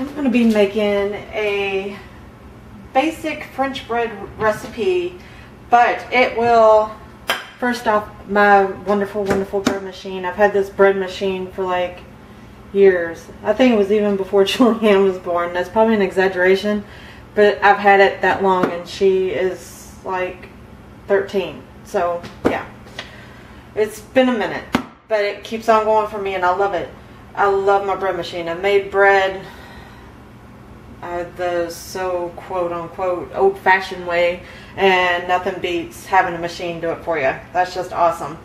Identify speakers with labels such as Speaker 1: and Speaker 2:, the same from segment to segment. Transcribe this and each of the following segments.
Speaker 1: I'm going to be making a basic French bread recipe, but it will, first off, my wonderful, wonderful bread machine. I've had this bread machine for like years. I think it was even before Julianne was born. That's probably an exaggeration, but I've had it that long, and she is like 13. So yeah, it's been a minute, but it keeps on going for me, and I love it. I love my bread machine. I've made bread the so quote unquote old-fashioned way, and nothing beats having a machine do it for you. That's just awesome.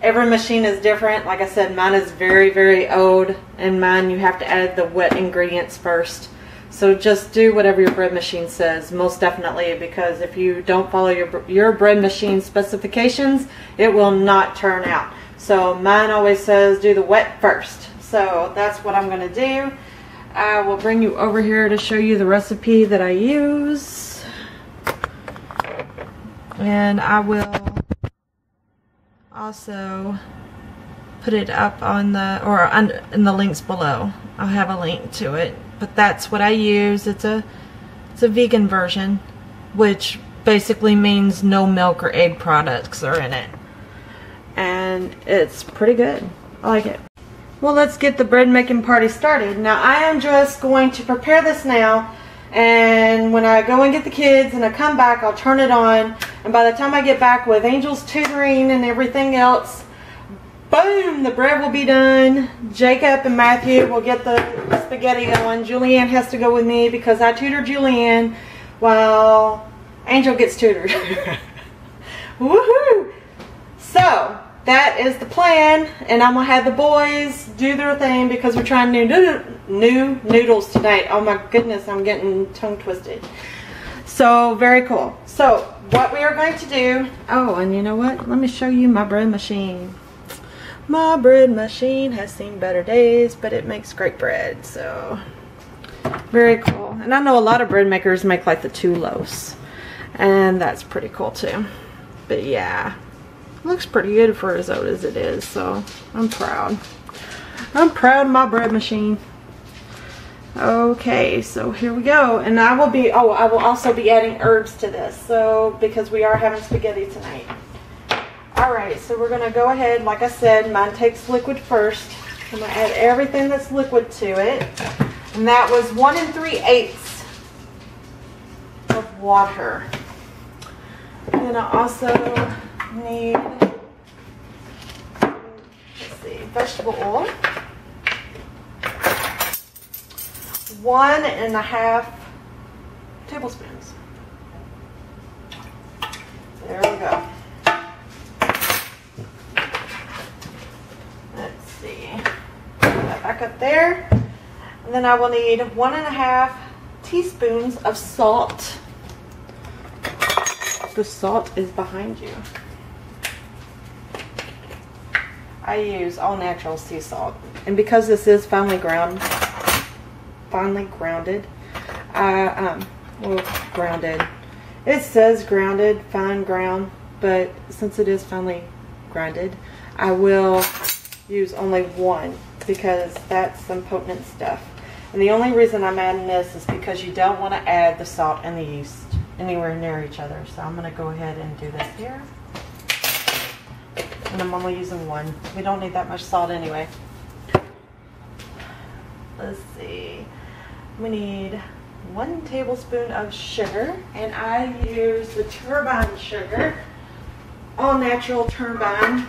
Speaker 1: Every machine is different. Like I said, mine is very, very old, and mine you have to add the wet ingredients first. So just do whatever your bread machine says, most definitely, because if you don't follow your bread machine specifications, it will not turn out. So mine always says do the wet first. So that's what I'm going to do. I will bring you over here to show you the recipe that I use. And I will also put it up on the, or in the links below. I'll have a link to it. But that's what I use. It's a vegan version, which basically means no milk or egg products are in it. And it's pretty good. I like it. Well, let's get the bread making party started. Now, I am just going to prepare this now, and when I go and get the kids and I come back, I'll turn it on, and by the time I get back with Angel's tutoring and everything else, boom, the bread will be done. Jacob and Matthew will get the spaghetti going. Julianne has to go with me because I tutor Julianne while Angel gets tutored. Woohoo! So, that is the plan, and I'm going to have the boys do their thing because we're trying new noodles tonight. Oh my goodness, I'm getting tongue twisted. So, very cool. So, what we are going to do, oh, and you know what? Let me show you my bread machine. My bread machine has seen better days, but it makes great bread, so very cool. And I know a lot of bread makers make like the 2 loaves, and that's pretty cool too. But yeah, looks pretty good for as old as it is, so I'm proud. I'm proud of my bread machine. Okay, so here we go. And I will also be adding herbs to this, so because we are having spaghetti tonight. Alright, so we're going to go ahead, like I said, mine takes liquid first. I'm going to add everything that's liquid to it. And that was 1 3/8 of water. And then I also need, let's see, vegetable oil. 1½ tablespoons. There we go. Back up there, and then I will need 1½ teaspoons of salt. The salt is behind you. I use all natural sea salt, and because this is finely grounded, grounded. It says grounded, fine ground, but since it is finely grounded, I will use only 1 because that's some potent stuff. And the only reason I'm adding this is because you don't want to add the salt and the yeast anywhere near each other. So I'm going to go ahead and do this here. And I'm only using 1. We don't need that much salt anyway. Let's see. We need 1 tablespoon of sugar, and I use the turbine sugar, all natural turbine.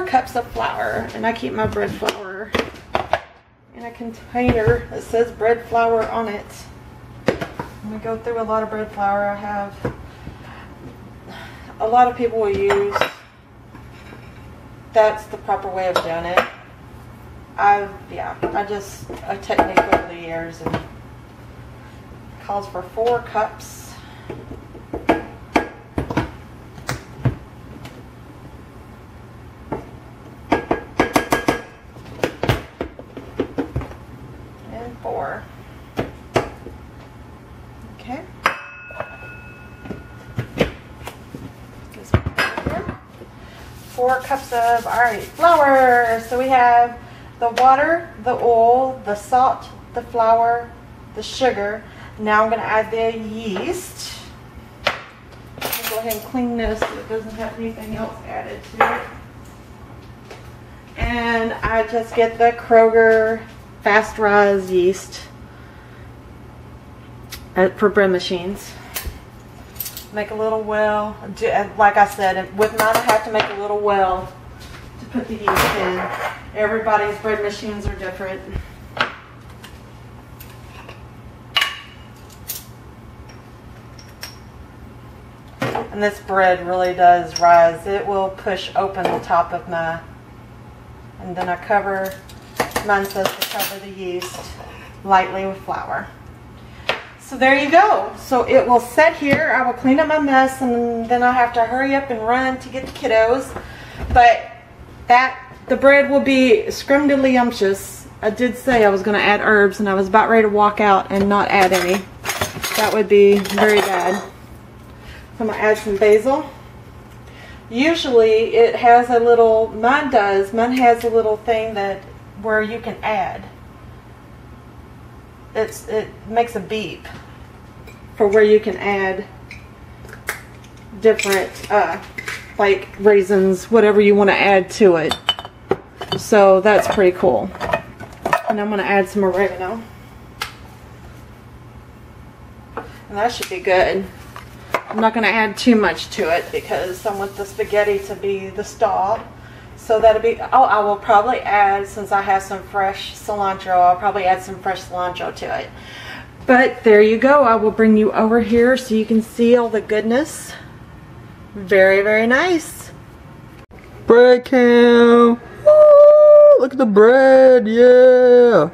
Speaker 1: Cups of flour, and I keep my bread flour in a container that says bread flour on it. I'm going to go through a lot of bread flour. I have a lot of people will use, that's the proper way of doing it. I technique over the years, and it calls for 4 cups. cups of, alright, flour. So we have the water, the oil, the salt, the flour, the sugar. Now I'm going to add the yeast. I'll go ahead and clean this so it doesn't have anything else added to it. And I just get the Kroger fast rise yeast for bread machines. Make a little well. Like I said, with mine I have to make a little well to put the yeast in. Everybody's bread machines are different. And this bread really does rise. It will push open the top of my, and then I cover, mine says to cover the yeast lightly with flour. So there you go. So it will set here. I will clean up my mess, and then I have to hurry up and run to get the kiddos. But the bread will be scrumdiddlyumptious. I did say I was going to add herbs, and I was about ready to walk out and not add any. That would be very bad. So I'm going to add some basil. Usually it has a little, mine has a little thing where you can add. It makes a beep for where you can add different like raisins, whatever you want to add to it. So that's pretty cool. And I'm going to add some oregano. And that should be good. I'm not going to add too much to it because I want the spaghetti to be the star. So that'll be, oh, I will probably add, since I have some fresh cilantro, I'll probably add some fresh cilantro to it. But there you go. I will bring you over here so you can see all the goodness. Very, very nice.
Speaker 2: Bread cam. Woo, look at the bread. Yeah.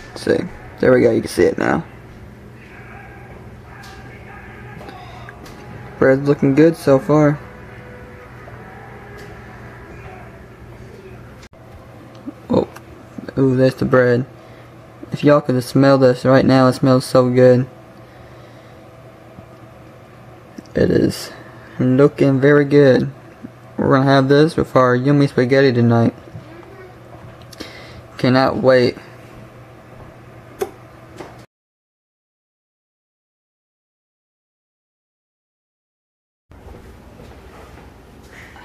Speaker 2: Let's see. There we go. You can see it now. Bread's looking good so far. Oh, ooh, there's the bread. If y'all could smell this right now, it smells so good. It is looking very good. We're gonna have this with our yummy spaghetti tonight. Cannot wait.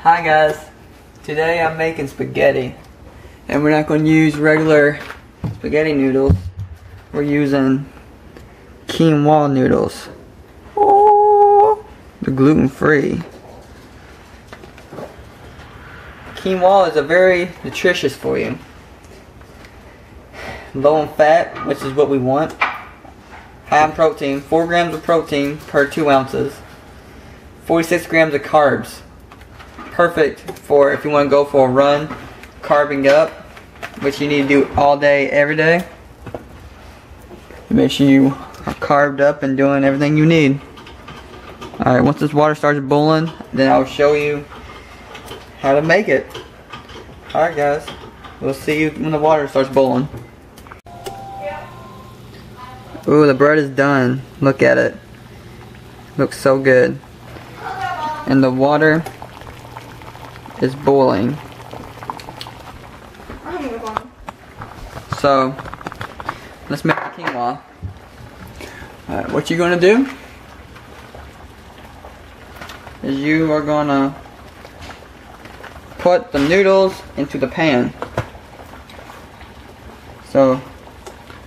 Speaker 2: Hi guys, today I'm making spaghetti, and we're not going to use regular spaghetti noodles. We're using quinoa noodles. Oh, they're gluten-free. Quinoa is very nutritious for you. Low in fat, which is what we want. High in protein, 4 grams of protein per 2 ounces. 46 grams of carbs. Perfect for if you want to go for a run, carbing up, which you need to do all day, every day. Make sure you are carved up and doing everything you need. Alright, once this water starts boiling, then I'll show you how to make it. Alright guys, we'll see you when the water starts boiling. Ooh, the bread is done. Look at it. Looks so good. And the water is boiling. So let's make the quinoa. Alright, what you're gonna do is you are gonna put the noodles into the pan. So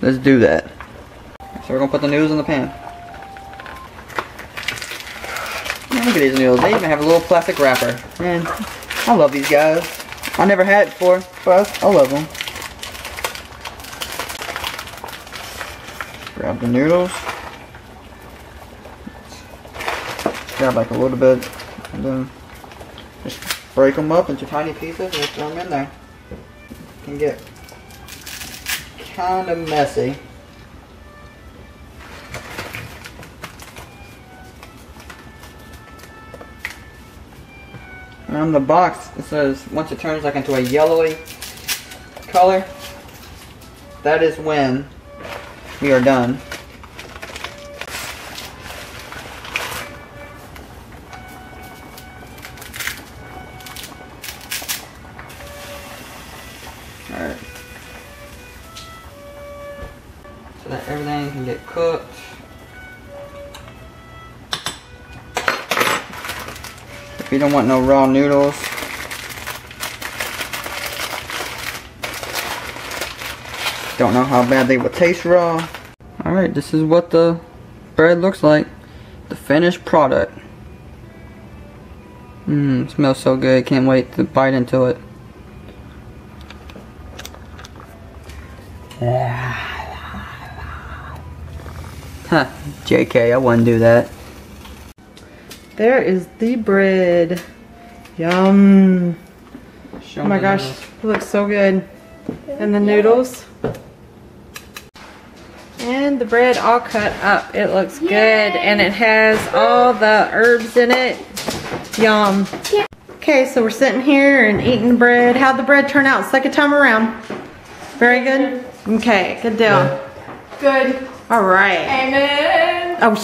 Speaker 2: let's do that. So we're gonna put the noodles in the pan. Man, look at these noodles. They even have a little plastic wrapper. Man, I love these guys. I never had it before, but I love them. Grab the noodles. Just grab like a little bit, and then just break them up into tiny pieces and throw them in there. It can get kind of messy. And on the box it says once it turns like into a yellowy color, that is when we are done. Alright. So that everything can get cooked. If you don't want no raw noodles, don't know how bad they will taste raw. Alright, this is what the bread looks like. The finished product. Smells so good. Can't wait to bite into it. Huh, JK, I wouldn't do that. There is the bread. Yum. Oh my gosh, it looks so good. And the noodles. And the bread all cut up. It looks good. And it has all the herbs in it. Yum. Okay, so we're sitting here and eating bread. How'd the bread turn out second time around? Very good? Okay, good deal.
Speaker 1: Good.
Speaker 2: All right.
Speaker 1: Amen.
Speaker 2: Oh,